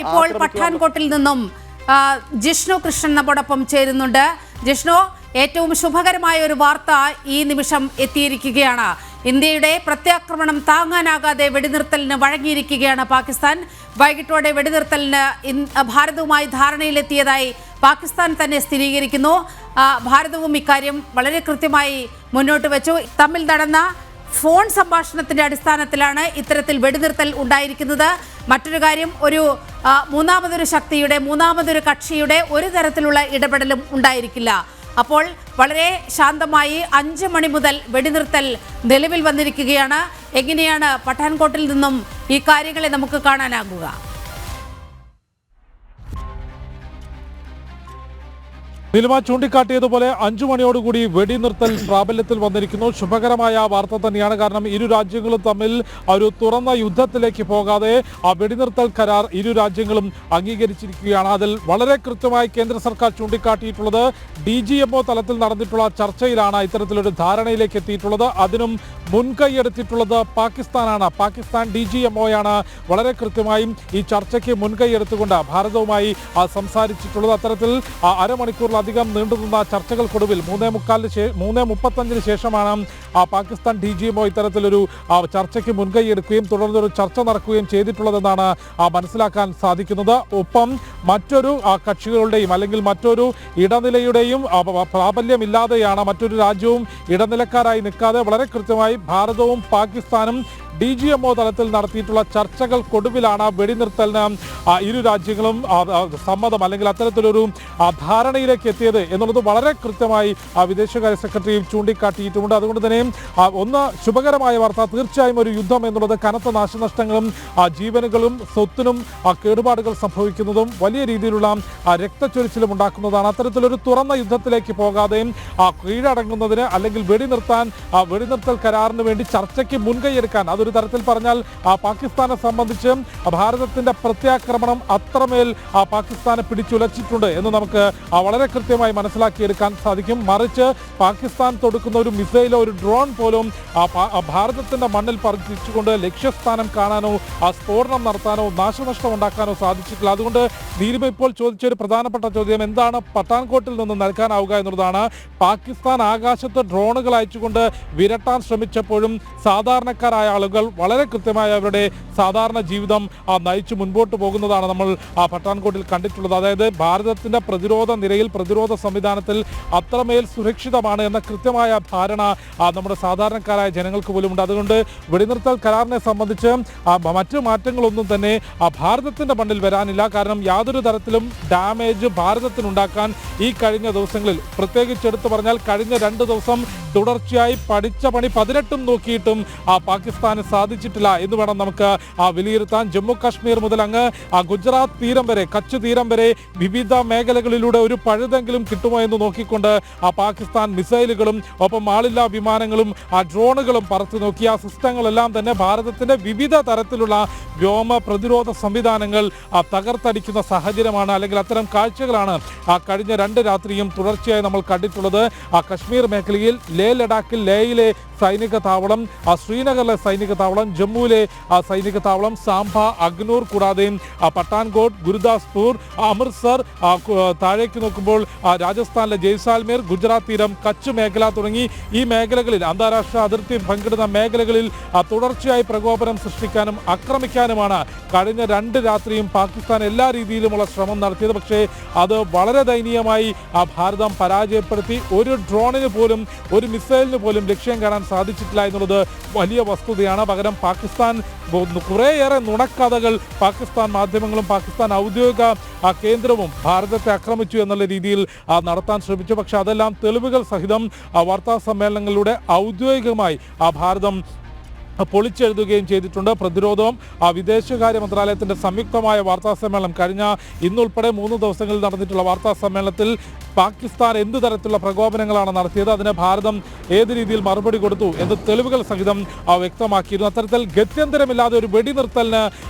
ഇപ്പോൾ പഠാൻകോട്ടിൽ നിന്നും ജിഷ്ണു കൃഷ്ണൻ നമ്മോടൊപ്പം ചേരുന്നുണ്ട്. ജിഷ്ണു, ഏറ്റവും ശുഭകരമായ ഒരു വാർത്ത ഈ നിമിഷം എത്തിയിരിക്കുകയാണ്. ഇന്ത്യയുടെ പ്രത്യാക്രമണം താങ്ങാനാകാതെ വെടിനിർത്തലിന് വഴങ്ങിയിരിക്കുകയാണ് പാകിസ്ഥാൻ. വൈകിട്ടോടെ വെടിനിർത്തലിന് ഭാരതവുമായി ധാരണയിലെത്തിയതായി പാകിസ്ഥാൻ തന്നെ സ്ഥിരീകരിക്കുന്നു. ഭാരതവും ഇക്കാര്യം വളരെ കൃത്യമായി മുന്നോട്ട് വെച്ചു. തമ്മിൽ നടന്ന ഫോൺ സംഭാഷണത്തിന്റെ അടിസ്ഥാനത്തിലാണ് ഇത്തരത്തിൽ വെടിനിർത്തൽ ഉണ്ടായിരിക്കുന്നത്. മറ്റൊരു കാര്യം, ഒരു മൂന്നാമതൊരു ശക്തിയുടെ മൂന്നാമതൊരു കക്ഷിയുടെ ഒരു തരത്തിലുള്ള ഇടപെടലും ഉണ്ടായിരിക്കില്ല. അപ്പോൾ വളരെ ശാന്തമായി 5 മണി മുതൽ വെടിനിർത്തൽ നിലവിൽ വന്നിരിക്കുകയാണ്. എങ്ങനെയാണ് പഠാൻകോട്ടിൽ നിന്നും ഈ കാര്യങ്ങളെ നമുക്ക് കാണാനാകുക? നിലമ ചൂണ്ടിക്കാട്ടിയതുപോലെ 5 മണിയോടുകൂടി വെടിനിർത്തൽ പ്രാബല്യത്തിൽ വന്നിരിക്കുന്നു. ശുഭകരമായ വാർത്ത തന്നെയാണ്. കാരണം ഇരു രാജ്യങ്ങളും തമ്മിൽ ഒരു തുറന്ന യുദ്ധത്തിലേക്ക് പോകാതെ ആ വെടിനിർത്തൽ കരാർ ഇരു രാജ്യങ്ങളും അംഗീകരിച്ചിരിക്കുകയാണ്. അതിൽ വളരെ കൃത്യമായി കേന്ദ്ര സർക്കാർ ചൂണ്ടിക്കാട്ടിയിട്ടുള്ളത് DGMO തലത്തിൽ നടന്നിട്ടുള്ള ചർച്ചയിലാണ് ഇത്തരത്തിലൊരു ധാരണയിലേക്ക് എത്തിയിട്ടുള്ളത്. അതിനും മുൻകൈയെടുത്തിട്ടുള്ളത് പാകിസ്ഥാനാണ്. പാകിസ്ഥാൻ DGMOയാണ് വളരെ കൃത്യമായും ഈ ചർച്ചയ്ക്ക് മുൻകൈയെടുത്തുകൊണ്ട് ഭാരതവുമായി സംസാരിച്ചിട്ടുള്ളത്. അത്തരത്തിൽ അരമണിക്കൂറിലധികം നീണ്ടുനിന്ന ചർച്ചകൾക്കൊടുവിൽ 3:35 ശേഷമാണ് പാകിസ്ഥാൻ DGMO ഇത്തരത്തിലൊരു ചർച്ചയ്ക്ക് മുൻകൈയെടുക്കുകയും തുടർന്നൊരു ചർച്ച നടക്കുകയും ചെയ്തിട്ടുള്ളതെന്നാണ് മനസ്സിലാക്കാൻ സാധിക്കുന്നത്. ഒപ്പം മറ്റൊരു കക്ഷികളുടെയും അല്ലെങ്കിൽ മറ്റൊരു ഇടനിലയുടെയും പ്രാബല്യമില്ലാതെയാണ്, മറ്റൊരു രാജ്യവും ഇടനിലക്കാരായി നിൽക്കാതെ വളരെ കൃത്യമായി ഭാരതവും പാകിസ്ഥാനും DGMO തലത്തിൽ നടത്തിയിട്ടുള്ള ചർച്ചകൾക്കൊടുവിലാണ് വെടിനിർത്തലിന് ഇരു രാജ്യങ്ങളും സമ്മതം അല്ലെങ്കിൽ അത്തരത്തിലൊരു ധാരണയിലേക്ക് എത്തിയത് എന്നുള്ളത് വളരെ കൃത്യമായി വിദേശകാര്യ സെക്രട്ടറിയും ചൂണ്ടിക്കാട്ടിയിട്ടുമുണ്ട്. അതുകൊണ്ട് തന്നെ ഒന്ന് ശുഭകരമായ വാർത്ത, തീർച്ചയായും ഒരു യുദ്ധം എന്നുള്ളത് കനത്ത നാശനഷ്ടങ്ങളും ജീവനുകളും സ്വത്തിനും കേടുപാടുകൾ സംഭവിക്കുന്നതും വലിയ രീതിയിലുള്ള രക്തച്ചൊരിച്ചിലും ഉണ്ടാക്കുന്നതാണ്. അത്തരത്തിലൊരു തുറന്ന യുദ്ധത്തിലേക്ക് പോകാതെയും കീഴടങ്ങുന്നതിന് അല്ലെങ്കിൽ വെടിനിർത്തൽ കരാറിന് വേണ്ടി ചർച്ചയ്ക്ക് മുൻകൈയെടുക്കാൻ, അതൊരു തരത്തിൽ പറഞ്ഞാൽ പാകിസ്ഥാനെ സംബന്ധിച്ച് ഭാരതത്തിന്റെ പ്രത്യാക്രമണം അത്രമേൽ പാകിസ്ഥാനെ പിടിച്ചുലച്ചിട്ടുണ്ട് എന്ന് നമുക്ക് വളരെ കൃത്യമായി മനസ്സിലാക്കിയെടുക്കാൻ സാധിക്കും. മറിച്ച് പാകിസ്ഥാൻ തൊടുക്കുന്ന ഒരു മിസൈലോ ഒരു ഡ്രോൺ പോലും ഭാരതത്തിന്റെ മണ്ണിൽ പതിച്ചുകൊണ്ട് ലക്ഷ്യസ്ഥാനം കാണാനോ സ്ഫോടനം നടത്താനോ നാശനഷ്ടം ഉണ്ടാക്കാനോ സാധിച്ചിട്ടില്ല. അതുകൊണ്ട് നീലിമ ഇപ്പോൾ ചോദിച്ച ഒരു പ്രധാനപ്പെട്ട ചോദ്യം, എന്താണ് പഠാൻകോട്ടിൽ നിന്ന് നൽകാനാവുക എന്നുള്ളതാണ്. പാകിസ്ഥാൻ ആകാശത്ത് ഡ്രോണുകൾ അയച്ചുകൊണ്ട് വിരട്ടാൻ ശ്രമിച്ചപ്പോഴും സാധാരണക്കാരായ ആളുകൾ വളരെ കൃത്യമായി അവരുടെ സാധാരണ ജീവിതം നയിച്ചു മുൻപോട്ട് പോകുന്നതാണ് നമ്മൾ പഠാൻകോട്ടിൽ കണ്ടിട്ടുള്ളത്. അതായത് ഭാരതത്തിന്റെ പ്രതിരോധ നിരയിൽ, പ്രതിരോധ സംവിധാനത്തിൽ അത്രമേൽ സുരക്ഷിതമാണ് എന്ന കൃത്യമായ ധാരണ നമ്മുടെ സാധാരണക്കാരായ ജനങ്ങൾക്ക് പോലും ഉണ്ട്. അതുകൊണ്ട് വെടിനിർത്തൽ കരാറിനെ സംബന്ധിച്ച് മറ്റു മാറ്റങ്ങളൊന്നും തന്നെ ഭാരതത്തിന്റെ മണ്ണിൽ വരാനില്ല. കാരണം യാതൊരു തരത്തിലും ഡാമേജ് ഭാരതത്തിനുണ്ടാക്കാൻ ഈ കഴിഞ്ഞ ദിവസങ്ങളിൽ, പ്രത്യേകിച്ച് എടുത്തു പറഞ്ഞാൽ കഴിഞ്ഞ 2 ദിവസം തുടർച്ചയായി പഠിച്ച പണി 18 നോക്കിയിട്ടും പാകിസ്ഥാന് സാധിച്ചിട്ടില്ല എന്ന് വേണം നമുക്ക് വിലയിരുത്താൻ. ജമ്മു കാശ്മീർ മുതൽ അങ്ങ് ഗുജറാത്ത് തീരം വരെ, കച്ച് തീരം വരെ വിവിധ മേഖലകളിലൂടെ ഒരു പഴുതെങ്കിലും കിട്ടുമോ എന്ന് നോക്കിക്കൊണ്ട് പാകിസ്ഥാൻ മിസൈലുകളും ഒപ്പം ആളില്ലാ വിമാനങ്ങളും ഡ്രോണുകളും പറത്തി നോക്കി. ആ സിസ്റ്റങ്ങളെല്ലാം തന്നെ ഭാരതത്തിന്റെ വിവിധ തരത്തിലുള്ള വ്യോമ പ്രതിരോധ സംവിധാനങ്ങൾ തകർത്തടിക്കുന്ന സാഹചര്യമാണ്, അല്ലെങ്കിൽ അത്തരം കാഴ്ചകളാണ് കഴിഞ്ഞ 2 രാത്രിയും തുടർച്ചയായി നമ്മൾ കണ്ടിട്ടുള്ളത്. കശ്മീർ മേഖലയിൽ ലഡാക്കിൽ ലേയിലെ സൈനിക താവളം, ശ്രീനഗറിലെ സൈനിക താവളം, ജമ്മുവിലെ സൈനിക താവളം, സാംബ, അഗ്നൂർ, കൂടാതെ പഠാൻകോട്ട്, ഗുരുദാസ്പൂർ, അമൃത്സർ, താഴേക്ക് നോക്കുമ്പോൾ രാജസ്ഥാനിലെ ജയ്സാൽമീർ, ഗുജറാത്ത് തീരം, കച്ച് മേഖല തുടങ്ങി ഈ മേഖലകളിൽ, അന്താരാഷ്ട്ര അതിർത്തി പങ്കിടുന്ന മേഖലകളിൽ തുടർച്ചയായി പ്രകോപനം സൃഷ്ടിക്കാനും ആക്രമിക്കാനുമാണ് കഴിഞ്ഞ 2 രാത്രിയും പാകിസ്ഥാൻ എല്ലാ രീതിയിലുമുള്ള ശ്രമം നടത്തിയത്. പക്ഷേ അത് വളരെ ദയനീയമായി ഭാരതം പരാജയപ്പെടുത്തി. ഒരു ഡ്രോണിന് പോലും, ഒരു മിസൈലിന് പോലും ലക്ഷ്യം കാണാൻ സാധിച്ചിട്ടില്ല എന്നുള്ളത് വലിയ വസ്തുതയാണ്. പകരം പാകിസ്ഥാൻ കുറേയേറെ നുണക്കഥകൾ പാകിസ്ഥാൻ മാധ്യമങ്ങളും പാകിസ്ഥാൻ ഔദ്യോഗിക കേന്ദ്രവും ഭാരതത്തെ ആക്രമിച്ചു എന്നുള്ള രീതിയിൽ നടത്താൻ ശ്രമിച്ചു. പക്ഷെ അതെല്ലാം തെളിവുകൾ സഹിതം വാർത്താ സമ്മേളനങ്ങളിലൂടെ ഔദ്യോഗികമായി ഭാരതം പൊളിച്ചെഴുതുകയും ചെയ്തിട്ടുണ്ട്. പ്രതിരോധവും വിദേശകാര്യ മന്ത്രാലയത്തിൻ്റെ സംയുക്തമായ വാർത്താ സമ്മേളനം കഴിഞ്ഞ ഇന്നുൾപ്പെടെ 3 ദിവസങ്ങളിൽ നടന്നിട്ടുള്ള വാർത്താ സമ്മേളനത്തിൽ പാകിസ്ഥാൻ എന്ത് തരത്തിലുള്ള പ്രകോപനങ്ങളാണ് നടത്തിയത്, അതിന് ഭാരതം ഏത് രീതിയിൽ മറുപടി കൊടുത്തു എന്ന് തെളിവുകൾ സഹിതം വ്യക്തമാക്കിയിരുന്നു. അത്തരത്തിൽ ഗത്യന്തരമില്ലാതെ ഒരു വെടിനിർത്തലിന്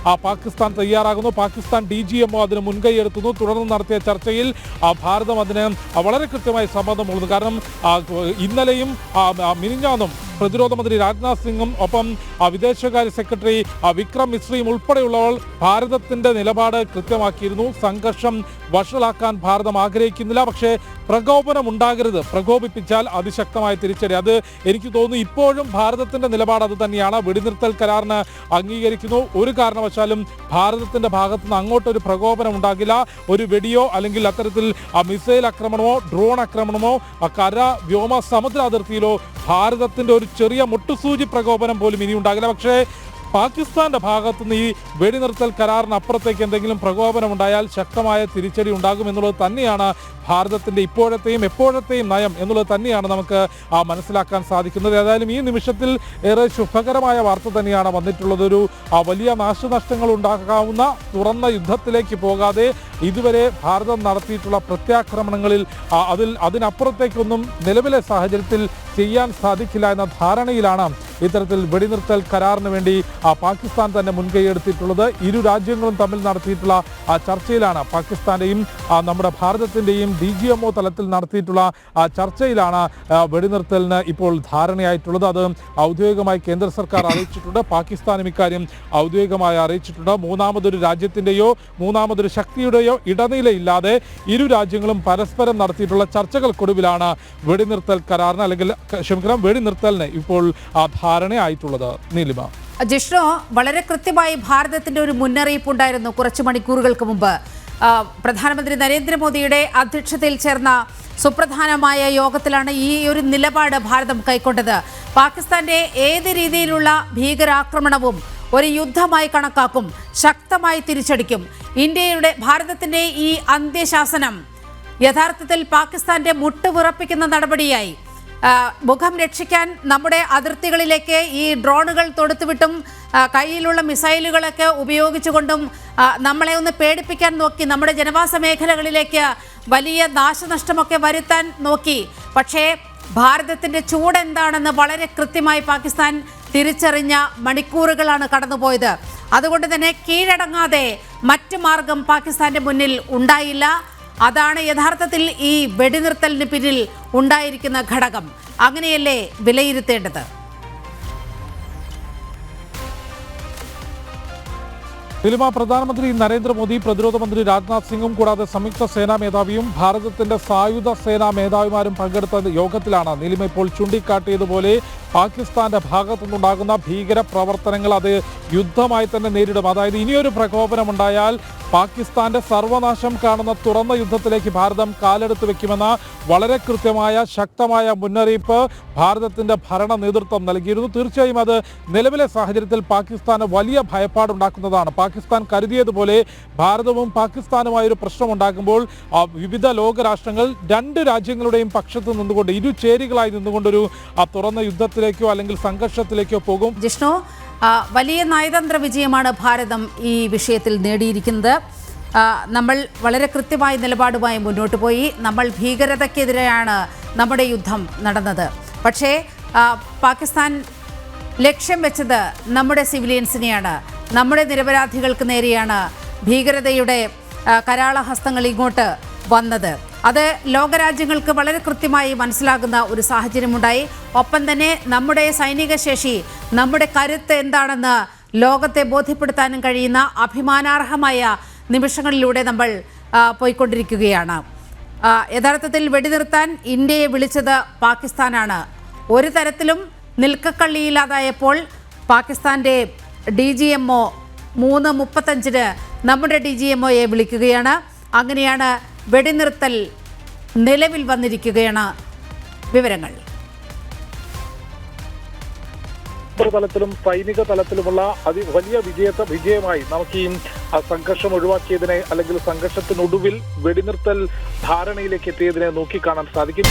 പാകിസ്ഥാൻ തയ്യാറാകുന്നു. പാകിസ്ഥാൻ DGMO അതിന് മുൻകൈയെടുത്തുന്നു. തുടർന്ന് നടത്തിയ ചർച്ചയിൽ ഭാരതം അതിന് വളരെ കൃത്യമായി സമ്മതം മൂളുന്നു. കാരണം ഇന്നലെയും മിനിഞ്ഞാന്നും പ്രതിരോധ മന്ത്രി രാജ്നാഥ് സിംഗും ഒപ്പം വിദേശകാര്യ സെക്രട്ടറി വിക്രം മിശ്രയും ഉൾപ്പെടെയുള്ളവർ ഭാരതത്തിന്റെ നിലപാട് കൃത്യമാക്കിയിരുന്നു. സംഘർഷം വഷളാക്കാൻ ഭാരതം ആഗ്രഹിക്കുന്നില്ല, പക്ഷേ പ്രകോപനം ഉണ്ടാകരുത്, പ്രകോപിപ്പിച്ചാൽ അതിശക്തമായ തിരിച്ചടി. അത് എനിക്ക് തോന്നുന്നു ഇപ്പോഴും ഭാരതത്തിന്റെ നിലപാട് അത് തന്നെയാണ്. വെടിനിർത്തൽ കരാറിന് അംഗീകരിക്കുന്നു. ഒരു കാരണവശാലും ഭാരതത്തിന്റെ ഭാഗത്തു നിന്ന് അങ്ങോട്ടൊരു പ്രകോപനം ഉണ്ടാകില്ല. ഒരു വെടിയോ അല്ലെങ്കിൽ അത്തരത്തിൽ മിസൈൽ ആക്രമണമോ ഡ്രോൺ ആക്രമണമോ കര വ്യോമ സമുദ്ര അതിർത്തിയിലോ ഭാരതത്തിന്റെ ഒരു ചെറിയ മുട്ടുസൂചി പ്രകോപനം പോലും ഇനി ഉണ്ടാകില്ല. പക്ഷേ പാകിസ്ഥാന്റെ ഭാഗത്തുനിന്ന് ഈ വെടിനിർത്തൽ കരാറിന് അപ്പുറത്തേക്ക് എന്തെങ്കിലും പ്രകോപനം ഉണ്ടായാൽ ശക്തമായ തിരിച്ചടി ഉണ്ടാകും എന്നുള്ളത് തന്നെയാണ് ഭാരതത്തിന്റെ ഇപ്പോഴത്തെയും എപ്പോഴത്തെയും നയം എന്നുള്ളത് തന്നെയാണ് നമുക്ക് മനസ്സിലാക്കാൻ സാധിക്കുന്നത്. ഏതായാലും ഈ നിമിഷത്തിൽ ഏറെ ശുഭകരമായ വാർത്ത തന്നെയാണ് വന്നിട്ടുള്ളത്. ഒരു വലിയ നാശനഷ്ടങ്ങൾ ഉണ്ടാകാവുന്ന തുറന്ന യുദ്ധത്തിലേക്ക് പോകാതെ ഇതുവരെ ഭാരതം നടത്തിയിട്ടുള്ള പ്രത്യാക്രമണങ്ങളിൽ അതിനപ്പുറത്തേക്കൊന്നും നിലവിലെ സാഹചര്യത്തിൽ ചെയ്യാൻ സാധിക്കില്ല എന്ന ധാരണയിലാണ് ഇത്തരത്തിൽ വെടിനിർത്തൽ കരാറിന് വേണ്ടി പാകിസ്ഥാൻ തന്നെ മുൻകൈയെടുത്തിട്ടുള്ളത്. ഇരു രാജ്യങ്ങളും തമ്മിൽ നടത്തിയിട്ടുള്ള ചർച്ചയിലാണ്, പാകിസ്ഥാന്റെയും നമ്മുടെ ഭാരതത്തിന്റെയും DGMO തലത്തിൽ നടത്തിയിട്ടുള്ള ചർച്ചയിലാണ് വെടിനിർത്തലിന് ഇപ്പോൾ ധാരണയായിട്ടുള്ളത്. അത് ഔദ്യോഗികമായി കേന്ദ്ര സർക്കാർ അറിയിച്ചിട്ടുണ്ട്, പാകിസ്ഥാനും ഇക്കാര്യം ഔദ്യോഗികമായി അറിയിച്ചിട്ടുണ്ട്. മൂന്നാമതൊരു രാജ്യത്തിൻ്റെയോ മൂന്നാമതൊരു ശക്തിയുടെയോ ഇടനിലയില്ലാതെ ഇരു രാജ്യങ്ങളും പരസ്പരം നടത്തിയിട്ടുള്ള ചർച്ചകൾക്കൊടുവിലാണ് വെടിനിർത്തൽ കരാറിന് അല്ലെങ്കിൽ വെടിനിർത്തലിന് ഇപ്പോൾ ധാരണയായിട്ടുള്ളത്. നീലിമ. ജിഷ്ണു, വളരെ കൃത്യമായി ഭാരതത്തിന്റെ ഒരു മുന്നറിയിപ്പ് ഉണ്ടായിരുന്നു കുറച്ച് മണിക്കൂറുകൾക്ക് മുമ്പ്. പ്രധാനമന്ത്രി നരേന്ദ്രമോദിയുടെ അധ്യക്ഷതയിൽ ചേർന്ന സുപ്രധാനമായ യോഗത്തിലാണ് ഈ ഒരു നിലപാട് ഭാരതം കൈക്കൊണ്ടത്. പാകിസ്ഥാന്റെ ഏത് രീതിയിലുള്ള ഭീകരാക്രമണവും ഒരു യുദ്ധമായി കണക്കാക്കും, ശക്തമായി തിരിച്ചടിക്കും. ഭാരതത്തിന്റെ ഈ അന്ത്യശാസനം യഥാർത്ഥത്തിൽ പാകിസ്ഥാന്റെ മുട്ടുവിറപ്പിക്കുന്ന നടപടിയായി. മുഖം രക്ഷിക്കാൻ നമ്മുടെ അതിർത്തികളിലേക്ക് ഈ ഡ്രോണുകൾ തൊടുത്തുവിട്ടും കയ്യിലുള്ള മിസൈലുകളൊക്കെ ഉപയോഗിച്ചുകൊണ്ടും നമ്മളെ ഒന്ന് പേടിപ്പിക്കാൻ നോക്കി, നമ്മുടെ ജനവാസ മേഖലകളിലേക്ക് വലിയ നാശനഷ്ടമൊക്കെ വരുത്താൻ നോക്കി. പക്ഷേ ഭാരതത്തിൻ്റെ ചൂടെന്താണെന്ന് വളരെ കൃത്യമായി പാകിസ്ഥാൻ തിരിച്ചറിഞ്ഞ മണിക്കൂറുകളാണ് കടന്നുപോയത്. അതുകൊണ്ട് തന്നെ കീഴടങ്ങാതെ മറ്റു മാർഗം പാകിസ്ഥാന്റെ മുന്നിൽ ഉണ്ടായില്ല. അതാണ് യഥാർത്ഥത്തിൽ ഈ വെടിനിർത്തലിന് പിന്നിൽ ഉണ്ടായിരിക്കുന്ന ഘടകം. അങ്ങനെയല്ലേ വിലയിരുത്തേണ്ടത്? പ്രധാനമന്ത്രി നരേന്ദ്രമോദി, പ്രതിരോധ മന്ത്രി രാജ്നാഥ് സിംഗും കൂടാതെ സംയുക്ത സേനാ മേധാവിയും ഭാരതത്തിന്റെ സായുധ സേനാ മേധാവിമാരും പങ്കെടുത്ത യോഗത്തിലാണ് നീലിമ ഇപ്പോൾ ചൂണ്ടിക്കാട്ടിയതുപോലെ പാകിസ്ഥാന്റെ ഭാഗത്തുനിന്നുണ്ടാകുന്ന ഭീകര പ്രവർത്തനങ്ങൾ അത് യുദ്ധമായി തന്നെ നേരിടും. അതായത് ഇനിയൊരു പ്രകോപനമുണ്ടായാൽ പാകിസ്ഥാന്റെ സർവനാശം കാണുന്ന തുറന്ന യുദ്ധത്തിലേക്ക് ഭാരതം കാലെടുത്ത് വെക്കുമെന്ന വളരെ കൃത്യമായ ശക്തമായ മുന്നറിയിപ്പ് ഭാരതത്തിന്റെ ഭരണ നേതൃത്വം നൽകിയിരുന്നു. തീർച്ചയായും അത് നിലവിലെ സാഹചര്യത്തിൽ പാകിസ്ഥാന് വലിയ ഭയപ്പാടുണ്ടാക്കുന്നതാണ്. പാകിസ്ഥാൻ കരുതിയതുപോലെ ഭാരതവും പാകിസ്ഥാനുമായൊരു പ്രശ്നമുണ്ടാകുമ്പോൾ വിവിധ ലോകരാഷ്ട്രങ്ങൾ രണ്ട് രാജ്യങ്ങളുടെയും പക്ഷത്ത് നിന്നുകൊണ്ട് ഇരുചേരികളായി നിന്നുകൊണ്ടൊരു തുറന്ന യുദ്ധത്തിലേക്കോ അല്ലെങ്കിൽ സംഘർഷത്തിലേക്കോ പോകും. ജിഷ്ണു, വലിയ നയതന്ത്ര വിജയമാണ് ഭാരതം ഈ വിഷയത്തിൽ നേടിയിരിക്കുന്നത്. നമ്മൾ വളരെ കൃത്യമായ നിലപാടുമായി മുന്നോട്ട് പോയി. നമ്മൾ ഭീകരതയ്ക്കെതിരെയാണ് നമ്മുടെ യുദ്ധം നടന്നത്. പക്ഷേ പാകിസ്ഥാൻ ലക്ഷ്യം വെച്ചത് നമ്മുടെ സിവിലിയൻസിനെയാണ്, നമ്മുടെ നിരപരാധികൾക്ക് നേരെയാണ് ഭീകരതയുടെ കരാളഹസ്തങ്ങൾ ഇങ്ങോട്ട് വന്നത്. അത് ലോകരാജ്യങ്ങൾക്ക് വളരെ കൃത്യമായി മനസ്സിലാകുന്ന ഒരു സാഹചര്യമുണ്ടായി. ഒപ്പം തന്നെ നമ്മുടെ സൈനിക ശേഷി, നമ്മുടെ കരുത്ത് എന്താണെന്ന് ലോകത്തെ ബോധ്യപ്പെടുത്താനും കഴിയുന്ന അഭിമാനാർഹമായ നിമിഷങ്ങളിലൂടെ നമ്മൾ പോയിക്കൊണ്ടിരിക്കുകയാണ്. യഥാർത്ഥത്തിൽ വെടിനിർത്താൻ ഇന്ത്യയെ വിളിച്ചത് പാകിസ്ഥാനാണ്. ഒരു തരത്തിലും നിൽക്കക്കള്ളിയില്ലാതായപ്പോൾ പാകിസ്ഥാൻ്റെ DGMO 3:35 നമ്മുടെ DGMOയെ വിളിക്കുകയാണ്. അങ്ങനെയാണ് വെടിനിർത്തൽ നിലവിൽ വന്നിരിക്കുകയാണ്. വിവരങ്ങൾ തലത്തിലും സൈനിക തലത്തിലുമുള്ള വലിയ വിജയമായി നമുക്ക് ഈ സംഘർഷം ഒഴിവാക്കിയതിനെ അല്ലെങ്കിൽ സംഘർഷത്തിനൊടുവിൽ വെടിനിർത്തൽ ധാരണയിലേക്ക് എത്തിയതിനെ നോക്കിക്കാണാൻ സാധിക്കും.